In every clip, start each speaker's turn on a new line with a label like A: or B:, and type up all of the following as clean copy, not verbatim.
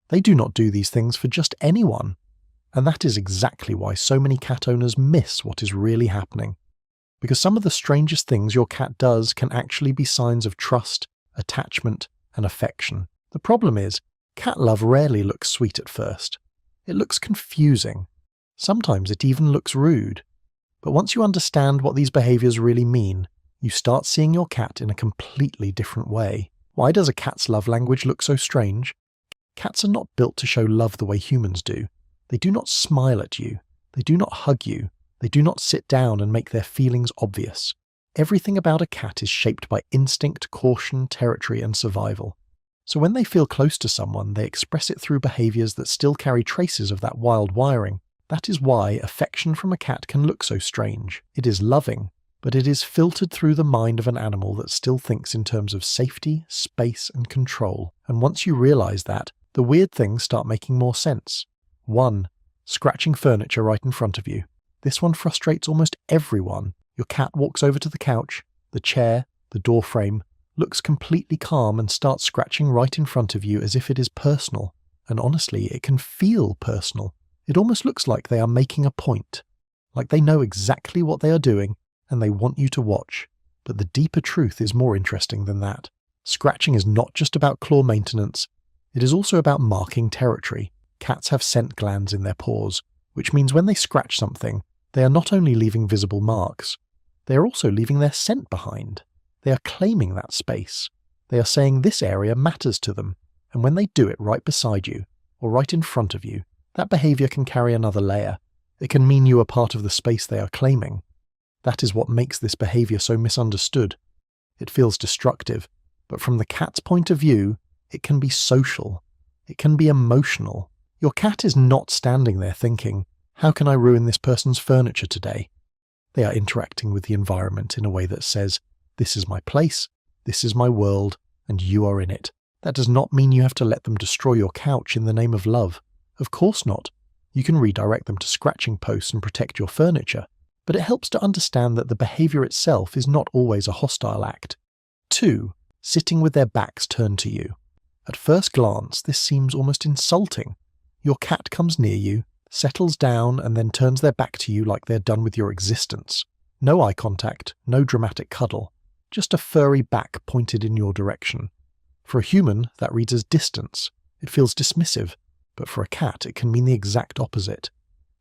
A: They do not do these things for just anyone. And that is exactly why so many cat owners miss what is really happening. Because some of the strangest things your cat does can actually be signs of trust, attachment, and affection. The problem is, cat love rarely looks sweet at first. It looks confusing. Sometimes it even looks rude. But once you understand what these behaviors really mean, you start seeing your cat in a completely different way. Why does a cat's love language look so strange? Cats are not built to show love the way humans do. They do not smile at you. They do not hug you. They do not sit down and make their feelings obvious. Everything about a cat is shaped by instinct, caution, territory, and survival. So when they feel close to someone, they express it through behaviors that still carry traces of that wild wiring. That is why affection from a cat can look so strange. It is loving, but it is filtered through the mind of an animal that still thinks in terms of safety, space, and control. And once you realize that, the weird things start making more sense. 1. Scratching furniture right in front of you. This one frustrates almost everyone. Your cat walks over to the couch, the chair, the door frame, looks completely calm and starts scratching right in front of you as if it is personal. And honestly, it can feel personal. It almost looks like they are making a point. Like they know exactly what they are doing and they want you to watch. But the deeper truth is more interesting than that. Scratching is not just about claw maintenance. It is also about marking territory. Cats have scent glands in their paws, which means when they scratch something, they are not only leaving visible marks, they are also leaving their scent behind. They are claiming that space. They are saying this area matters to them, and when they do it right beside you, or right in front of you, that behavior can carry another layer. It can mean you are part of the space they are claiming. That is what makes this behavior so misunderstood. It feels destructive, but from the cat's point of view, it can be social. It can be emotional. Your cat is not standing there thinking, how can I ruin this person's furniture today? They are interacting with the environment in a way that says, this is my place, this is my world, and you are in it. That does not mean you have to let them destroy your couch in the name of love. Of course not. You can redirect them to scratching posts and protect your furniture, but it helps to understand that the behavior itself is not always a hostile act. 2. Sitting with their backs turned to you. At first glance, this seems almost insulting. Your cat comes near you, settles down, and then turns their back to you like they're done with your existence. No eye contact, no dramatic cuddle, just a furry back pointed in your direction. For a human, that reads as distance. It feels dismissive, but for a cat, it can mean the exact opposite.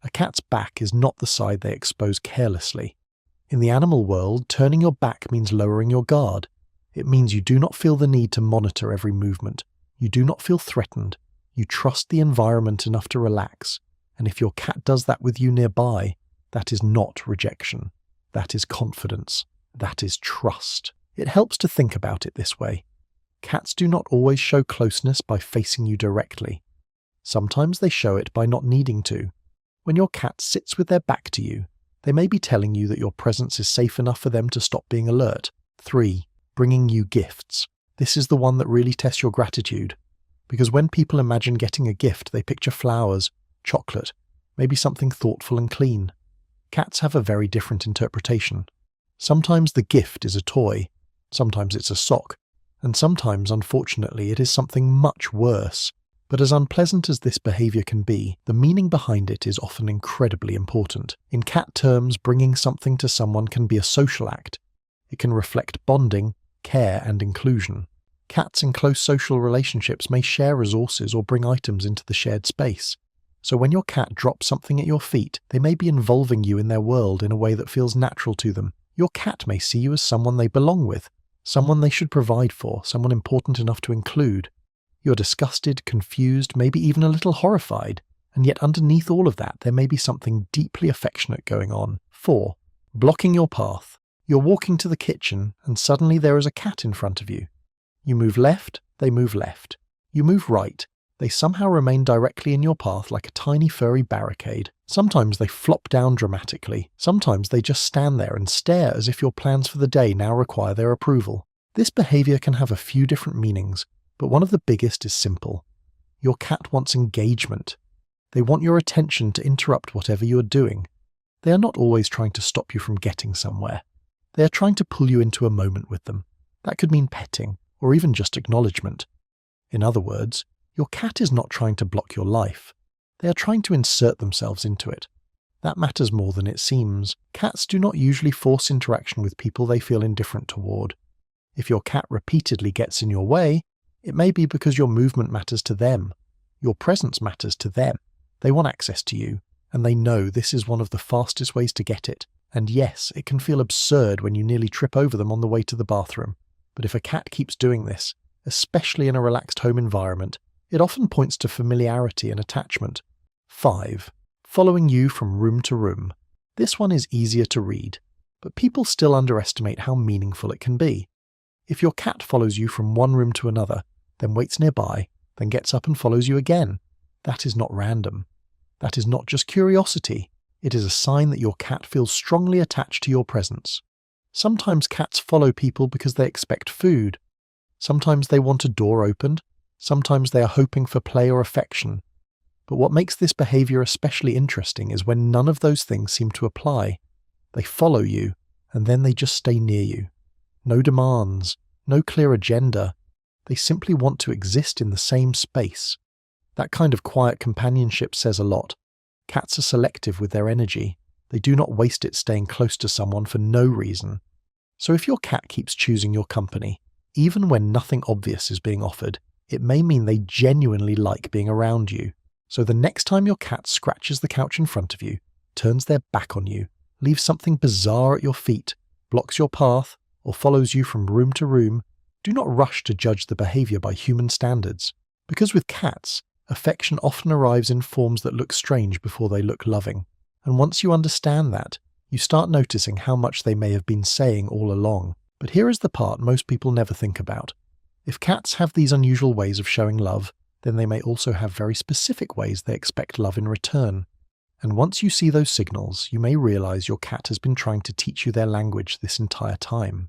A: A cat's back is not the side they expose carelessly. In the animal world, turning your back means lowering your guard. It means you do not feel the need to monitor every movement. You do not feel threatened. You trust the environment enough to relax. And if your cat does that with you nearby, that is not rejection. That is confidence. That is trust. It helps to think about it this way. Cats do not always show closeness by facing you directly. Sometimes they show it by not needing to. When your cat sits with their back to you, they may be telling you that your presence is safe enough for them to stop being alert. 3. Bringing you gifts. This is the one that really tests your gratitude. Because when people imagine getting a gift, they picture flowers, chocolate, maybe something thoughtful and clean. Cats have a very different interpretation. Sometimes the gift is a toy, sometimes it's a sock, and sometimes, unfortunately, it is something much worse. But as unpleasant as this behavior can be, the meaning behind it is often incredibly important. In cat terms, bringing something to someone can be a social act. It can reflect bonding, care, and inclusion. Cats in close social relationships may share resources or bring items into the shared space. So when your cat drops something at your feet, they may be involving you in their world in a way that feels natural to them. Your cat may see you as someone they belong with, someone they should provide for, someone important enough to include. You're disgusted, confused, maybe even a little horrified, and yet underneath all of that there may be something deeply affectionate going on. 4. Blocking your path. You're walking to the kitchen, and suddenly there is a cat in front of you. You move left, they move left. You move right, they somehow remain directly in your path like a tiny furry barricade. Sometimes they flop down dramatically. Sometimes they just stand there and stare as if your plans for the day now require their approval. This behavior can have a few different meanings, but one of the biggest is simple. Your cat wants engagement. They want your attention to interrupt whatever you are doing. They are not always trying to stop you from getting somewhere. They are trying to pull you into a moment with them. That could mean petting, or even just acknowledgement. In other words, Your cat is not trying to block your life. They are trying to insert themselves into it. That matters more than it seems. Cats do not usually force interaction with people they feel indifferent toward. If your cat repeatedly gets in your way, it may be because your movement matters to them. Your presence matters to them. They want access to you, and they know this is one of the fastest ways to get it. And yes, it can feel absurd when you nearly trip over them on the way to the bathroom. But if a cat keeps doing this, especially in a relaxed home environment, it often points to familiarity and attachment. 5. Following you from room to room. This one is easier to read, but people still underestimate how meaningful it can be. If your cat follows you from one room to another, then waits nearby, then gets up and follows you again, that is not random. That is not just curiosity. It is a sign that your cat feels strongly attached to your presence. Sometimes cats follow people because they expect food. Sometimes they want a door opened. Sometimes they are hoping for play or affection. But what makes this behavior especially interesting is when none of those things seem to apply. They follow you, and then they just stay near you. No demands, no clear agenda. They simply want to exist in the same space. That kind of quiet companionship says a lot. Cats are selective with their energy. They do not waste it staying close to someone for no reason. So if your cat keeps choosing your company, even when nothing obvious is being offered, it may mean they genuinely like being around you. So the next time your cat scratches the couch in front of you, turns their back on you, leaves something bizarre at your feet, blocks your path, or follows you from room to room, do not rush to judge the behavior by human standards. Because with cats, affection often arrives in forms that look strange before they look loving. And once you understand that, you start noticing how much they may have been saying all along. But here is the part most people never think about. If cats have these unusual ways of showing love, then they may also have very specific ways they expect love in return. And once you see those signals, you may realize your cat has been trying to teach you their language this entire time.